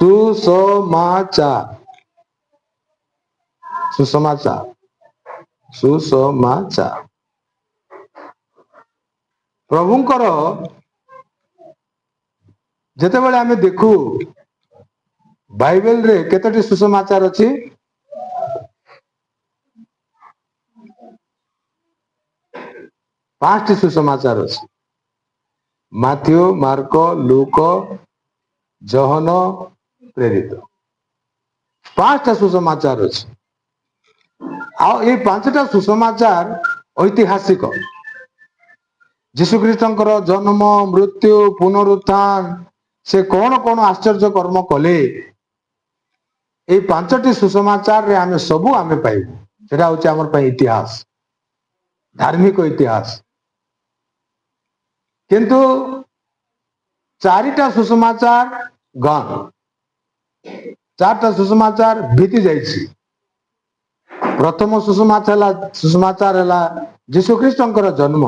ସୁସମାଚାର ସୁସମାଚାର ସୁସମାଚାର ପ୍ରଭୁଙ୍କର ଯେତେବେଳେ ଆମେ ଦେଖୁ ବାଇବେଲରେ କେତୋଟି ସୁସମାଚାର ଅଛି? 5ଟି ସୁସମାଚାର ଅଛି। ମାଥ୍ୟୁ, ମାର୍କ, ଲୁକ, ଜହନ, ପ୍ରେରିତ। 5ଟା ସୁସମାଚାର ଅଛି। ଆଉ এই 5ଟା ସୁସମାଚାର ଐତିହାସିକ। ଯୀଶୁଖ୍ରୀଷ୍ଟଙ୍କର ଜନ୍ମ, ମୃତ୍ୟୁ, ପୁନରୁତ୍ଥାନ, ସେ କଣ କଣ ଆଶ୍ଚର୍ଯ୍ୟ କର୍ମ କଲେ, এই 5ଟି ସୁସମାଚାରରେ ଆମେ ସବୁ ପାଇବୁ। ସେଟା ହଉଛି ଆମର ପାଇଁ ଇତିହାସ, ଧାର୍ମିକ ଇତିହାସ। କିନ୍ତୁ 4ଟା ସୁସମାଚାର ଗଣ, 4ଟା ସୁସମାଚାର ବିତି ଯାଇଛି। ପ୍ରଥମ ସୁସମାଚାର ହେଲା ଯୀଶୁଖ୍ରୀଷ୍ଟଙ୍କର ଜନ୍ମ।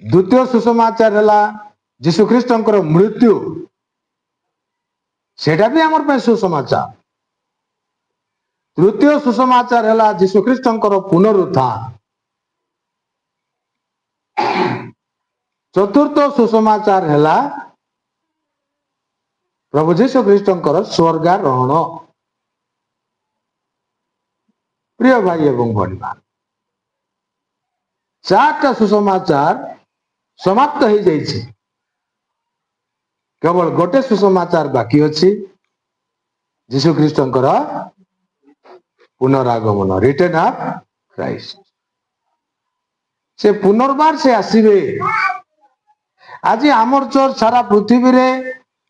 ଦ୍ୱିତୀୟ ସୁସମାଚାର ହେଲା ଯୀଶୁଖ୍ରୀଷ୍ଟଙ୍କର ମୃତ୍ୟୁ, ସେଟା ବି ଆମର ପାଇଁ ସୁସମାଚାର। ତୃତୀୟ ସୁସମାଚାର ହେଲା ଯୀଶୁଖ୍ରୀଷ୍ଟଙ୍କର ପୁନରୁତ୍ଥାନ। ଚତୁର୍ଥ ସୁସମାଚାର ହେଲା ପ୍ରଭୁ ଯୀଶୁଖ୍ରୀଷ୍ଟଙ୍କର ସ୍ୱର୍ଗାରୋହଣ। ପ୍ରିୟ ଭାଇ ଏବଂ ଭଉଣୀମାନେ, 4ଟା ସୁସମାଚାର ସମାପ୍ତ ହେଇଯାଇଛି। କେବଳ ଗୋଟେ ସୁସମାଚାର ବାକି ଅଛି, ଯୀଶୁଖ୍ରୀଷ୍ଟଙ୍କର ପୁନରାଗମନ, ରିଟର୍ନ ଅଫ କ୍ରାଇଷ୍ଟ। ସେ ପୁନର୍ବାର ସେ ଆସିବେ। ଆଜି ଆମର ଚର୍ଚ୍ଚ ସାରା ପୃଥିବୀରେ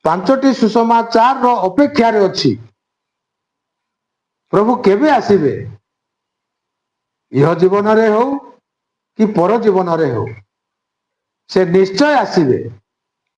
5ଟି ସୁସମାଚାରର ଅପେକ୍ଷାରେ ଅଛି। ପ୍ରଭୁ କେବେ ଆସିବେ? ଇହ ଜୀବନରେ ହଉ କି ପର ଜୀବନରେ ହଉ, ସେ ନିଶ୍ଚୟ ଆସିବେ।